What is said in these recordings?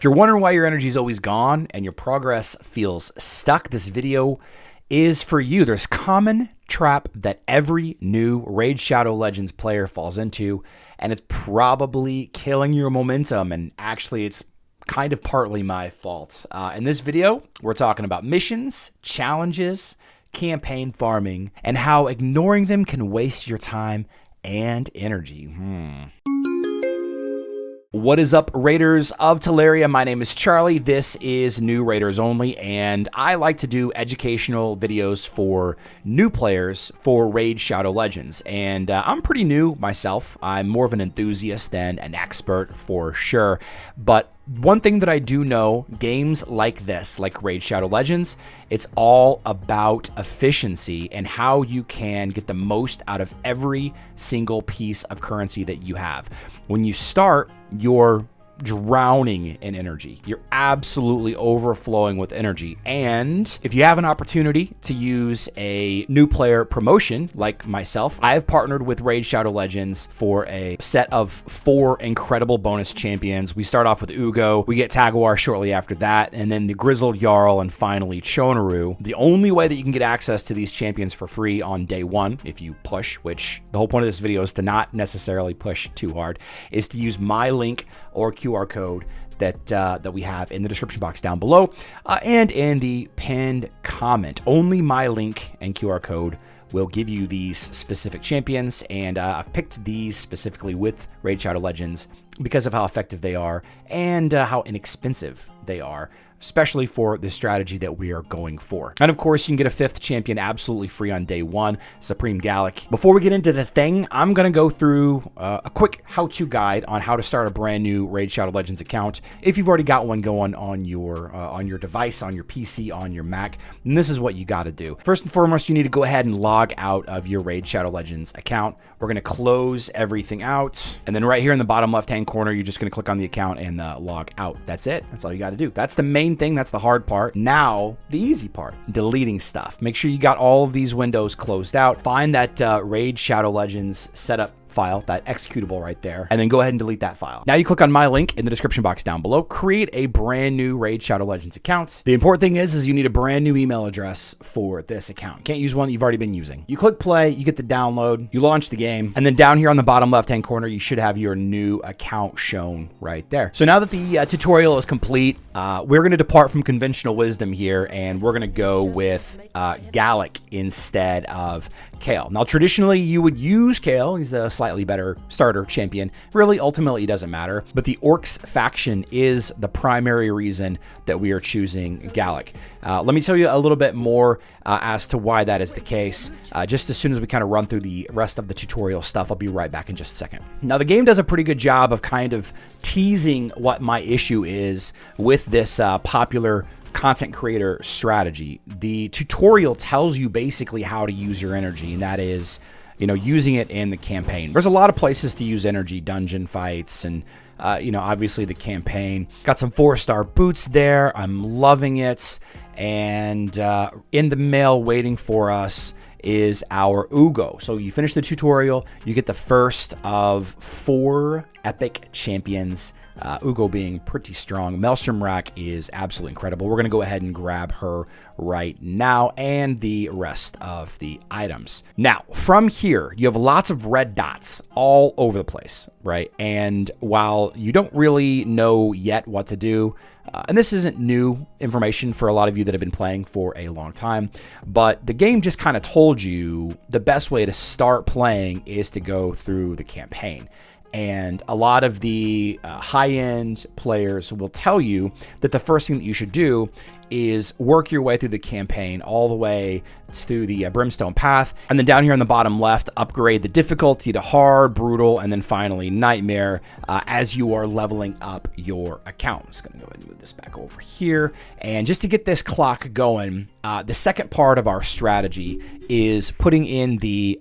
If you're wondering why your energy is always gone and your progress feels stuck, this video is for you. There's a common trap that every new Raid Shadow Legends player falls into, and it's probably killing your momentum, and actually it's kind of partly my fault. In this video, we're talking about missions, challenges, campaign farming, and how ignoring them can waste your time and energy. What is up, Raiders of Teleria? My name is Charlie. This is New Raiders Only, and I like to do educational videos for new players for Raid Shadow Legends. And I'm pretty new myself. I'm more of an enthusiast than an expert for sure. But one thing that I do know, games like this, like Raid Shadow Legends, it's all about efficiency and how you can get the most out of every single piece of currency that you have. When you start, you're drowning in energy. You're absolutely overflowing with energy. And if you have an opportunity to use a new player promotion like myself, I have partnered with Raid Shadow Legends for a set of 4 incredible bonus champions. We start off with Uugo, we get Tagoar shortly after that, and then the Grizzled Jarl, and finally Chonoru. The only way that you can get access to these champions for free on day 1, if you push, which the whole point of this video is to not necessarily push too hard, is to use my link or QR code that we have in the description box down below and in the pinned comment. Only my link and QR code will give you these specific champions, and I've picked these specifically with Raid Shadow Legends because of how effective they are and how inexpensive they are, especially for the strategy that we are going for. And of course, you can get a 5th champion absolutely free on day 1, Supreme Gallic. Before we get into the thing, I'm going to go through a quick how-to guide on how to start a brand new Raid Shadow Legends account if you've already got one going on your device, on your PC, on your Mac. And this is what you got to do. First and foremost, you need to go ahead and log out of your Raid Shadow Legends account. We're going to close everything out, and then right here in the bottom left-hand corner, you're just going to click on the account and log out. That's it. That's all you got to do. That's the main thing. That's the hard part. Now, the easy part, deleting stuff. Make sure you got all of these windows closed out. Find that Raid Shadow Legends setup file, that executable right there, and then go ahead and delete that file. Now you click on my link in the description box down below, create a brand new Raid Shadow Legends account. The important thing is you need a brand new email address for this account. You can't use one that you've already been using. You click play, you get the download, you launch the game, and then down here on the bottom left-hand corner, you should have your new account shown right there. So now that the tutorial is complete, we're going to depart from conventional wisdom here, and we're going to go with Gallic instead of Kale. Now, traditionally, you would use Kale. He's the slightly better starter champion. Really, ultimately, it doesn't matter. But the Orcs faction is the primary reason that we are choosing Gallic. Let me tell you a little bit more as to why that is the case. Just as soon as we kind of run through the rest of the tutorial stuff, I'll be right back in just a second. Now, the game does a pretty good job of kind of teasing what my issue is with this popular content creator strategy. The tutorial tells you basically how to use your energy, and that is, using it in the campaign. There's a lot of places to use energy, dungeon fights, and obviously the campaign. Got some 4-star boots there. I'm loving it. And in the mail waiting for us is our Uugo. So you finish the tutorial, you get the first of 4 epic champions, Uugo being pretty strong. Maelstrom Rack is absolutely incredible. We're going to go ahead and grab her right now and the rest of the items. Now, from here, you have lots of red dots all over the place, right? And while you don't really know yet what to do, and this isn't new information for a lot of you that have been playing for a long time, but the game just kind of told you the best way to start playing is to go through the campaign. And a lot of the high-end players will tell you that the first thing that you should do is work your way through the campaign all the way through the Brimstone Path. And then down here on the bottom left, upgrade the difficulty to hard, brutal, and then finally nightmare as you are leveling up your account. I'm just going to go ahead and move this back over here. And just to get this clock going, the second part of our strategy is putting in the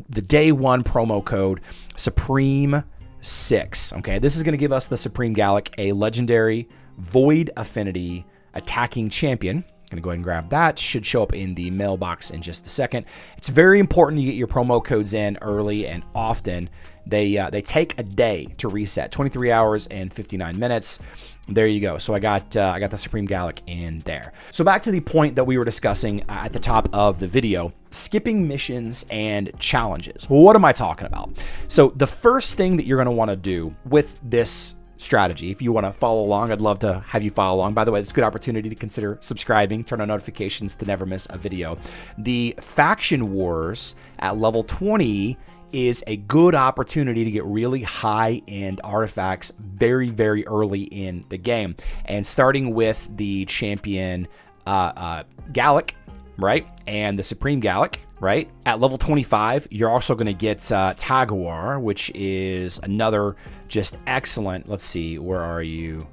day 1 promo code Supreme 6. Okay, this is going to give us the Supreme Gallic, a legendary void affinity attacking champion. Going to go ahead and grab that. Should show up in the mailbox in just a second. It's very important you get your promo codes in early and often. They take a day to reset, 23 hours and 59 minutes. There you go. So I got the Supreme Gallic in there. So back to the point that we were discussing at the top of the video, skipping missions and challenges. Well, what am I talking about? So the first thing that you're going to want to do with this strategy, if you want to follow along, I'd love to have you follow along. By the way, it's a good opportunity to consider subscribing, turn on notifications to never miss a video. The faction wars at level 20 is a good opportunity to get really high-end artifacts very, very early in the game. And starting with the champion Gallic, right, and the Supreme Gallic, right, at level 25, you're also going to get Tagoar, which is another just excellent, let's see, where are you?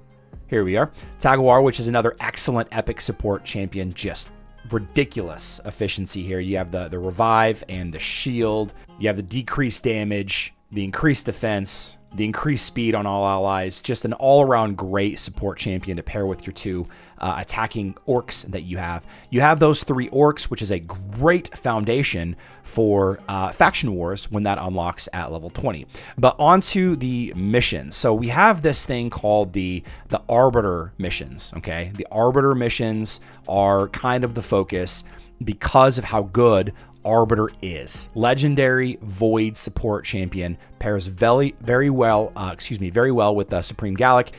Here we are. Tagoar, which is another excellent epic support champion, just ridiculous efficiency here. You have the revive and the shield. You have the decreased damage, the increased defense, the increased speed on all allies. Just an all-around great support champion to pair with your two attacking orcs that you have. You have those 3 orcs, which is a great foundation for faction wars when that unlocks at level 20. But onto the missions. So we have this thing called the Arbiter missions, okay? The Arbiter missions are kind of the focus because of how good Arbiter is. Legendary Void support champion, pairs very well with the Supreme Gallic.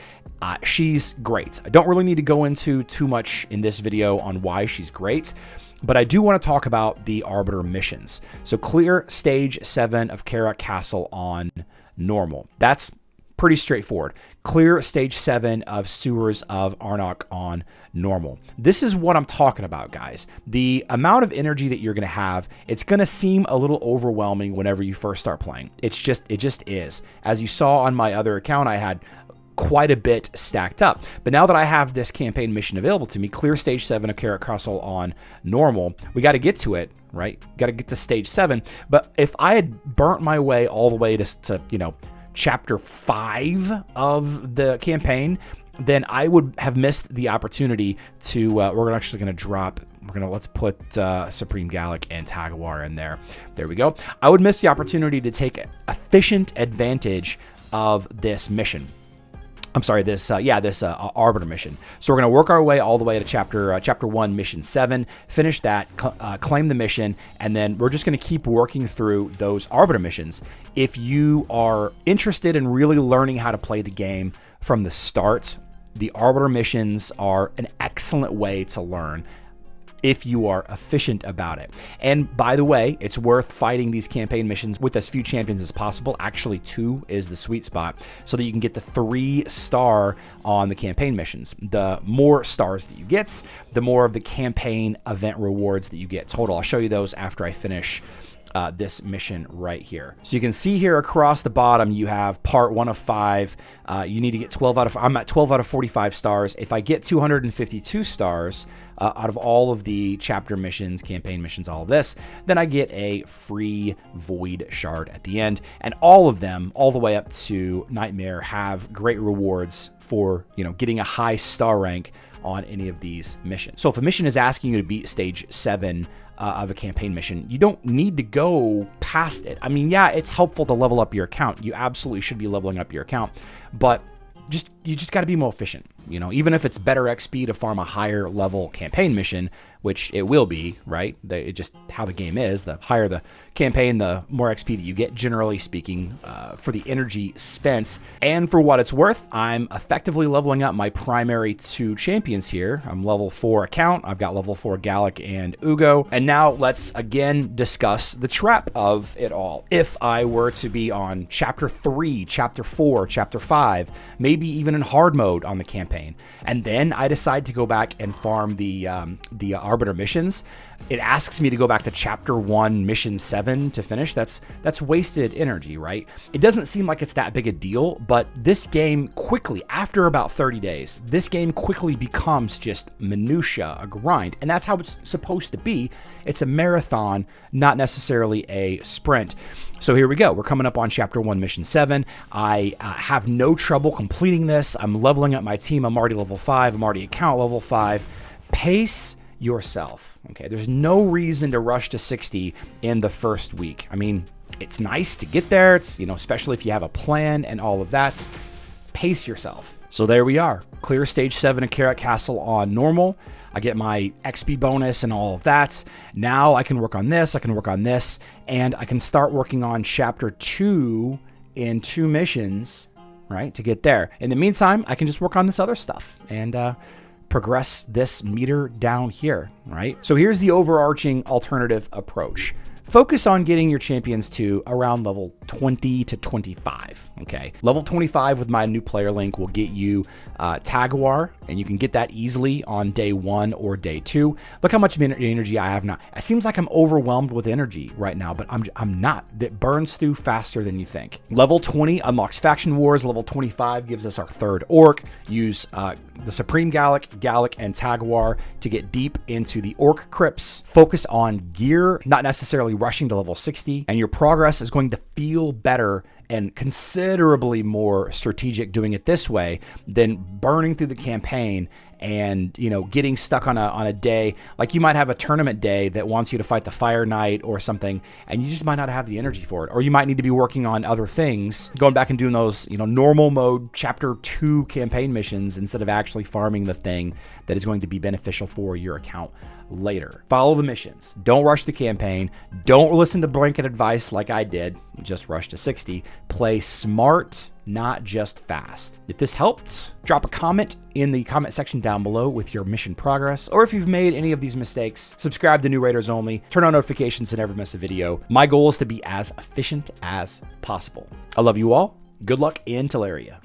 She's great. I don't really need to go into too much in this video on why she's great, but I do want to talk about the Arbiter missions. So clear stage 7 of Karak Castle on normal. That's pretty straightforward. Clear stage 7 of Sewers of Arnok on normal. This is what I'm talking about, guys. The amount of energy that you're going to have, it's going to seem a little overwhelming whenever you first start playing. It just is. As you saw on my other account, I had quite a bit stacked up. But now that I have this campaign mission available to me, clear stage 7 of Karak Castle on normal, we got to get to it, right? Got to get to stage 7. But if I had burnt my way all the way to you know, chapter 5 of the campaign, then I would have missed the opportunity to, let's put Supreme Gallic and Tagoar in there. There we go. I would miss the opportunity to take efficient advantage of this mission. I'm sorry, this Arbiter mission. So we're going to work our way all the way to chapter 1, mission 7, finish that, claim the mission, and then we're just going to keep working through those Arbiter missions. If you are interested in really learning how to play the game from the start, the Arbiter missions are an excellent way to learn if you are efficient about it. And by the way, it's worth fighting these campaign missions with as few champions as possible. Actually, 2 is the sweet spot, so that you can get the 3-star on the campaign missions. The more stars that you get, the more of the campaign event rewards that you get total. I'll show you those after I finish this mission right here. So you can see here across the bottom, you have part 1 of 5. You need to get 12 out of, I'm at 12 out of 45 stars. If I get 252 stars out of all of the chapter missions, campaign missions, all of this, then I get a free void shard at the end. And all of them, all the way up to Nightmare, have great rewards for, you know, getting a high star rank on any of these missions. So if a mission is asking you to beat stage 7 of a campaign mission, you don't need to go past it. I mean, yeah, it's helpful to level up your account. You absolutely should be leveling up your account, but you just got to be more efficient. You know, even if it's better XP to farm a higher level campaign mission, which it will be, right? It just how the game is. The higher the campaign, the more XP that you get, generally speaking, for the energy spent. And for what it's worth, I'm effectively leveling up my primary 2 champions here. I'm level 4 account. I've got level 4 Gallic and Uugo. And now let's again discuss the trap of it all. If I were to be on chapter 3, chapter 4, chapter 5, maybe even in hard mode on the campaign, and then I decide to go back and farm the Arbiter missions, it asks me to go back to chapter 1, mission 7 to finish. That's wasted energy, right? It doesn't seem like it's that big a deal, but this game quickly, after about 30 days, this game quickly becomes just minutia, a grind, and that's how it's supposed to be. It's a marathon, not necessarily a sprint. So here we go. We're coming up on chapter 1, mission 7. I have no trouble completing this. I'm leveling up my team. I'm already level 5. I'm already account level 5. Pace yourself. Okay, there's no reason to rush to 60 in the first week. I mean, It's nice to get there. It's, you know, especially if you have a plan and all of that. Pace yourself. So there we are. Clear stage 7 of Carrot Castle on normal. I get my XP bonus and all of that. Now I can work on this, I can work on this, and I can start working on chapter 2 in 2 missions, right, to get there. In the meantime, I can just work on this other stuff and progress this meter down here, right? So here's the overarching alternative approach. Focus on getting your champions to around level 20 to 25, okay? Level 25 with my new player link will get you Tagoar, and you can get that easily on day 1 or day 2. Look how much energy I have now. It seems like I'm overwhelmed with energy right now, but I'm not. That burns through faster than you think. Level 20 unlocks Faction Wars. Level 25 gives us our 3rd Orc. Use the Supreme Gallic, and Tagoar to get deep into the Orc crypts. Focus on gear, not necessarily rushing to level 60, and your progress is going to feel better and considerably more strategic doing it this way than burning through the campaign and, you know, getting stuck on a day. Like, you might have a tournament day that wants you to fight the Fire Knight or something, and you just might not have the energy for it. Or you might need to be working on other things, going back and doing those, you know, normal mode chapter 2 campaign missions instead of actually farming the thing that is going to be beneficial for your account later. Follow the missions. Don't rush the campaign. Don't listen to blanket advice like I did. Just rush to 60. Play smart, not just fast. If this helped, drop a comment in the comment section down below with your mission progress, or if you've made any of these mistakes, subscribe to New Raiders Only, turn on notifications to never miss a video. My goal is to be as efficient as possible. I love you all. Good luck in Teleria.